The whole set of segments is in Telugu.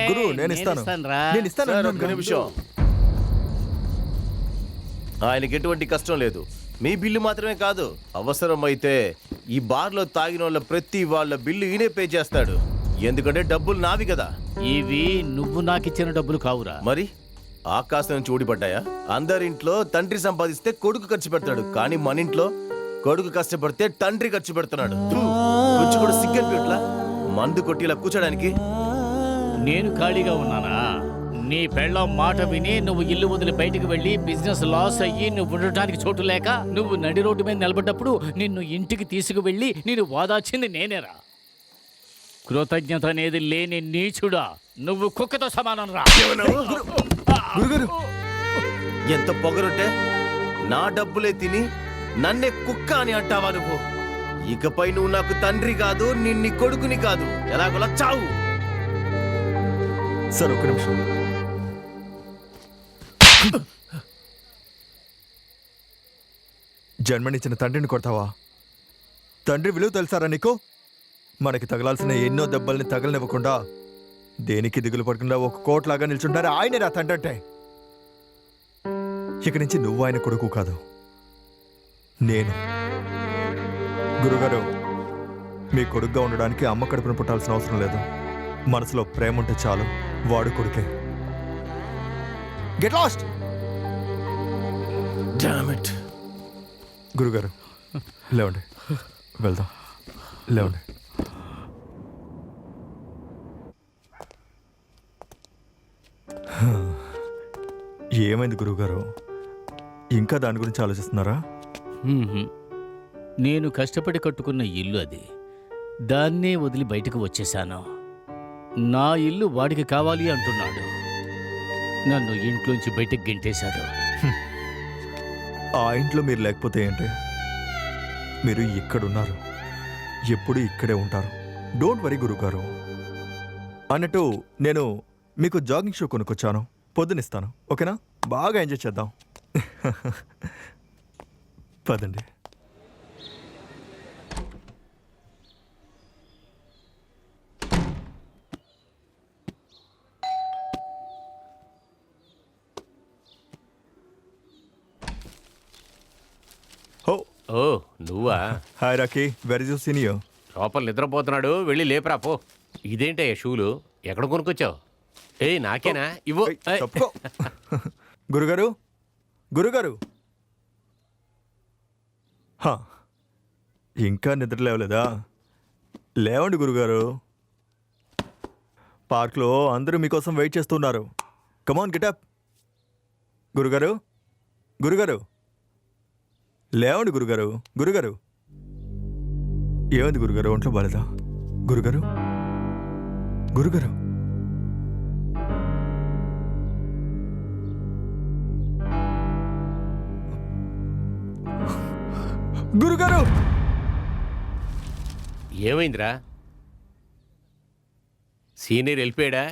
గురు నేను ఇస్తాను. ఆయనకి ఎటువంటి కష్టం లేదు. మీ బిల్లు మాత్రమే కాదు, అవసరమైతే ఈ బార్లో తాగిన వాళ్ళ ప్రతి వాళ్ళ బిల్లు ఈయనే పే చేస్తాడు. ఎందుకంటే డబ్బులు నావి కదా. ఇవి నువ్వు నాకిచ్చిన డబ్బులు కావురా. మరి ఆకాశం నుంచి ఊడిపడ్డాయా? అందరింట్లో తండ్రి సంపాదిస్తే కొడుకు ఖర్చు పెడతాడు, కానీ మన ఇంట్లో కొడుకు కష్టపడితే తండ్రి ఖర్చు పెడుతున్నాడు. కొంచెం కూడా సిగ్గనిపిట్లా మందు కొట్టి ఇలా కూర్చోడానికి? నేను ఖాళీగా ఉన్నానా? నీ పెళ్ళం మాట విని నువ్వు ఇల్లు వదిలి బయటికి వెళ్ళి బిజినెస్ లాస్ అయ్యి నువ్వు ఉండటానికి చోటు లేక నువ్వు నడి రోడ్డు మీద నిలబడ్డప్పుడు నిన్ను ఇంటికి తీసుకువెళ్ళి నేను వాదాచింది నేనేరా. కృతజ్ఞత అనేది లేని నీచుడా, నువ్వు కుక్కతో సమానం రా. ఎంత పొగరుంటే నా డబ్బులే తిని నన్నే కుక్క అని అంటావా నువ్వు? ఇకపై నువ్వు నాకు తండ్రి కాదు, నిన్ని కొడుకుని కాదు, ఎలాగోలా చావు. సార్ ఒక్క నిమిషం. జన్మనిచ్చిన తండ్రిని కొడతావా? తండ్రి విలువ తెలుసారా నీకు? మనకి తగలాల్సిన ఎన్నో దెబ్బల్ని తగలనివ్వకుండా, దేనికి దిగులు పడకుండా ఒక కోట్లాగా నిల్చుంటారు ఆయనే రా తండ్రి అంటే. ఇక నుంచి నువ్వు ఆయన కొడుకు కాదు, నేను. గురుగారు, మీ కొడుకుగా ఉండడానికి అమ్మ కడుపున పుట్టాల్సిన అవసరం లేదు. మనసులో ప్రేమ ఉంటే చాలు, వాడు కొడుకే. Get lost. Damn it. గురుగారు లేవండి, వెళ్దాం. లేవండి. ఏమైంది గురువుగారు? ఇంకా దాని గురించి ఆలోచిస్తున్నారా? నేను కష్టపడి కట్టుకున్న ఇల్లు అది. దాన్నే వదిలి బయటకు వచ్చేశాను. నా ఇల్లు వాడికి కావాలి అంటున్నాడు. నన్ను ఇంట్లోంచి బయటకు గెంటేశాడు. ఆ ఇంట్లో మీరు లేకపోతే ఏంటి? మీరు ఇక్కడున్నారు, ఎప్పుడు ఇక్కడే ఉంటారు. డోంట్ వరీ గురుగారు. అన్నట్టు నేను మీకు జాగింగ్ షూ కొనుక్కొచ్చాను, పొద్దునిస్తాను. ఓకేనా? బాగా ఎంజాయ్ చేద్దాం. పదండి. ఓ నువ్వా? Hi Rocky, where is your senior? లోపల నిద్రపోతున్నాడు, వెళ్ళి లేపరా పో. ఇదేంటయ్యా షూలు? ఎక్కడ కొనుక్కొచ్చావు? నాకేనా? ఇవ్వు. గురుగారు, గురుగారు, ఇంకా నిద్ర లేవలేదా? లేవండి గురుగారు. పార్క్లో అందరూ మీకోసం వెయిట్ చేస్తున్నారు. Come on get up. గురుగారు, గురుగారు, లేవండి గురుగారు. గురుగారు, ఏమైంది గురుగారు? ఒంట్లో బాలేదా? గురుగారు, గురుగారు, గురుగారు. ఏమైందిరా? సీనియర్ వెళ్ళిపోయాడా?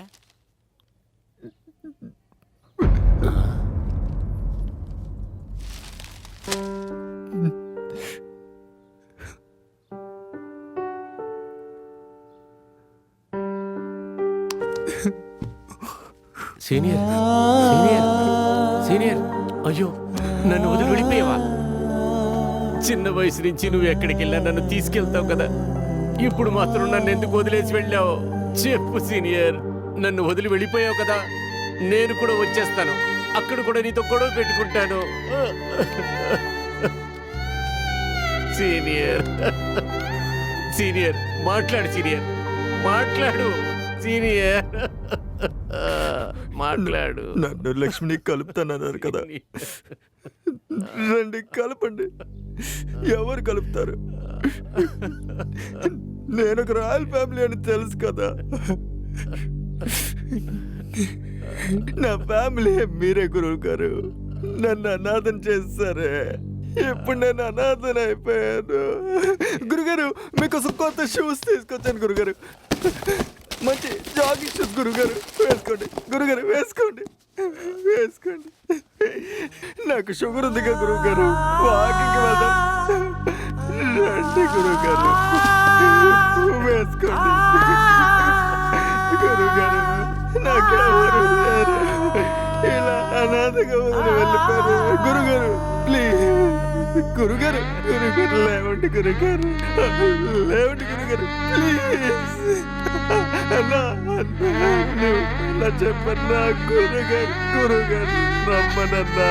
సీనియర్ సీనియర్ సీనియర్ అయ్యో, నన్ను వదిలి వెళ్ళిపోయావా? చిన్న వయసు నుంచి నువ్వు ఎక్కడికి వెళ్ళా నన్ను తీసుకెళ్తావు కదా, ఇప్పుడు మాత్రం నన్ను ఎందుకు వదిలేసి వెళ్ళావు? చెప్పు సీనియర్. నన్ను వదిలి వెళ్ళిపోయావు కదా, నేను కూడా వచ్చేస్తాను. అక్కడ కూడా నీతో గొడవ పెట్టుకుంటాను. సీనియర్ సీనియర్ మాట్లాడు. సీనియర్ మాట్లాడు. సీనియర్ మాట్లాడు. నన్ను లక్ష్మిని కలుపుతానన్నారు కదా, రండి కలపండి. ఎవరు కలుపుతారు? నేను ఒక రాయల్ ఫ్యామిలీ అని తెలుసు కదా. నా ఫ్యామిలీ మీరే గురువు గారు. నన్ను అనాథం చేస్తారే, ఇప్పుడు నేను అనాథన అయిపోయాను. గురుగారు, మీకోసం కొత్త షూస్ తీసుకొచ్చాను గురుగారు. మంచి జాగింగ్ షూస్ గురుగారు, వేసుకోండి గురుగారు, వేసుకోండి వేసుకోండి. నాకు షుగర్ ఉందిగా గురువుగారు, వాకింగ్ వెళ్దాం. రండి గురువుగారు, వేసుకోండి గురువుగారు. గురుగారు ప్లీజ్ గురుగారు గురుగారు లేవండి గురుగారు లేవండి గురుగారు ప్లీజ్ అన్నా అన్నా చెప్పన్నా గురుగారు గురుగారు రమ్మనన్నా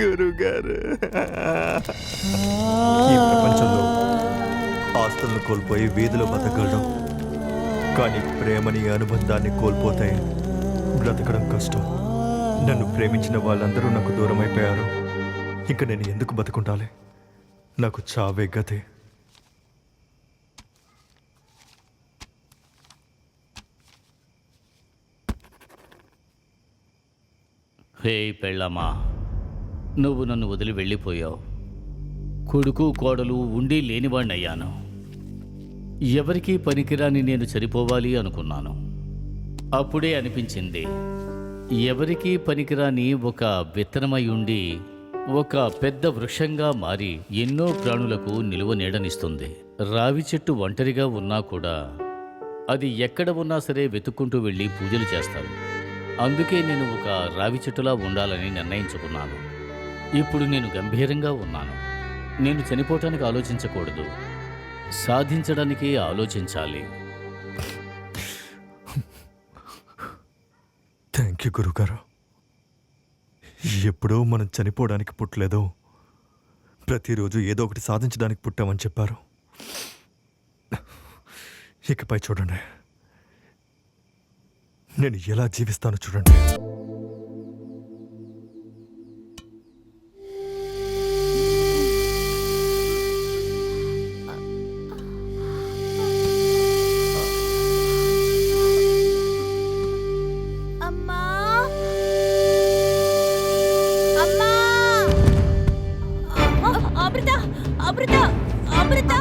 గురుగారు ఈ ప్రపంచంలో ఆస్తులను కోల్పోయి వీధిలో బతకగలడం, కానీ ప్రేమని అనుబంధాన్ని కోల్పోతే బ్రతకడం కష్టం. నన్ను ప్రేమించిన వాళ్ళందరూ నాకు దూరం అయిపోయారు. ఇంకా నేను ఎందుకు బతుకుంటాలి? నాకు చావే గతే. హే పెళ్ళమ్మా, నువ్వు నన్ను వదిలి వెళ్ళిపోయావు. కొడుకు కోడలు ఉండి లేనివాణ్ణయ్యాను. ఎవరికీ పనికిరాని నేను చనిపోవాలి అనుకున్నాను. అప్పుడే అనిపించింది, ఎవరికీ పనికిరాని ఒక విత్తనమై ఉండి ఒక పెద్ద వృక్షంగా మారి ఎన్నో ప్రాణులకు నిలువ నీడనిస్తుంది. రావి చెట్టు ఒంటరిగా ఉన్నా కూడా అది ఎక్కడ ఉన్నా సరే వెతుక్కుంటూ వెళ్ళి పూజలు చేస్తాడు. అందుకే నేను ఒక రావి చెట్టులా ఉండాలని నిర్ణయించుకున్నాను. ఇప్పుడు నేను గంభీరంగా ఉన్నాను. నేను చనిపోవటానికి ఆలోచించకూడదు, సాధించడానికి ఆలోచించాలి. థ్యాంక్ యూ గురుగారు. ఎప్పుడో మనం చనిపోవడానికి పుట్టలేదో, ప్రతిరోజు ఏదో ఒకటి సాధించడానికి పుట్టామని చెప్పారు. ఇకపై చూడండి, నేను ఎలా జీవిస్తానో చూడండి. అమ్మా అమ్మా అమృత అమృత అమృత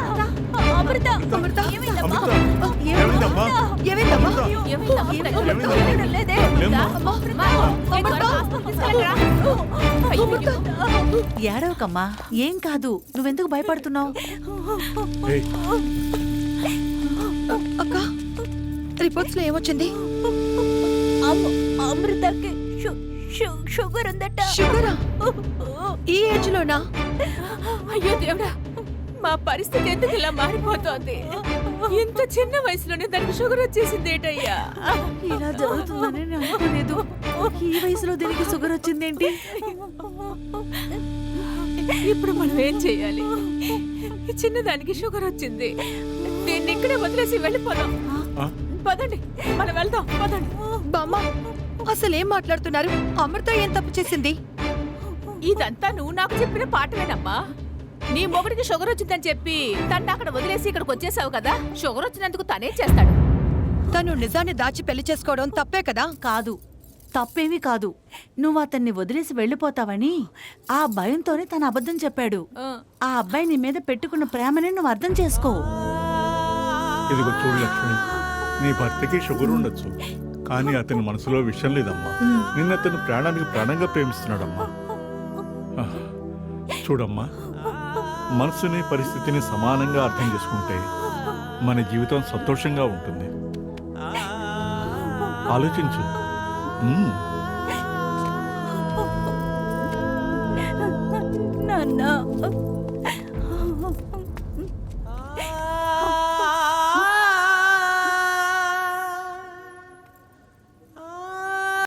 అమృత అమృత ఏమైందమ్మా ఏమైందమ్మా ఏమైందమ్మా లేదే ఏడవకమ్మా, ఏం కాదు. నువ్వెందుకు భయపడుతున్నావు? అక్క, రిపోర్ట్స్ లో ఏమొచ్చింది? అమృతకి షుగర్ ఉందట. షుగరా? ఈ ఏజ్ లోనా? అయ్యో దేవుడా, మా పరిస్థితి ఎందుకు ఇలా మారిపోతోంది? ఇంత చిన్న వయసులోనే దానికి షుగర్ వచ్చేసింది ఏంటయ్యా? ఇలా జరుగుతుందని నేను అనుకోలేదు. ఈ వయసులో దీనికి షుగర్ వచ్చిందేంటి? ఇప్పుడు మనం ఏం చెయ్యాలి? ఈ చిన్నదానికి షుగర్ వచ్చింది. దీన్ని ఇక్కడే వదిలేసి వెళ్ళిపోదాం. పదండి, మనం వెళ్దాం. పదండి. బామ్మ, అసలేం మాట్లాడుతున్నారు? అమృత ఏం తప్పు చేసింది? ఇదంతా నువ్వు నాకు చెప్పిన పాటవేనమ్మా. నీ మొగుడికి షుగర్ వచ్చిందని చెప్పి తను అక్కడ వదిలేసి ఇక్కడికి వచ్చేసావు కదా. షుగర్ వచ్చినందుకు తనే చేస్తాడు. తను నిజాన్ని దాచి పెళ్లి చేసుకోవడం తప్పే కదా? కాదు, తప్పేమీ కాదు. నువ్వు అతన్ని వదిలేసి వెళ్ళిపోతావని ఆ భయంతోనే తను అబద్ధం చెప్పాడు. ఆ అబ్బాయి నీ మీద పెట్టుకున్న ప్రేమని నువ్వు అర్థం చేసుకో. ఇదిగో చూడు లక్ష్మి, నీ భర్తకి షుగర్ ఉండొచ్చు, కానీ అతని మనసులో విషయం లేదమ్మా. నిన్న అతను ప్రాణానికి ప్రాణంగా ప్రేమిస్తున్నాడమ్మా. చూడమ్మా, మనసుని పరిస్థితిని సమానంగా అర్థం చేసుకుంటే మన జీవితం సంతోషంగా ఉంటుంది. ఆలోచించు. నాన్న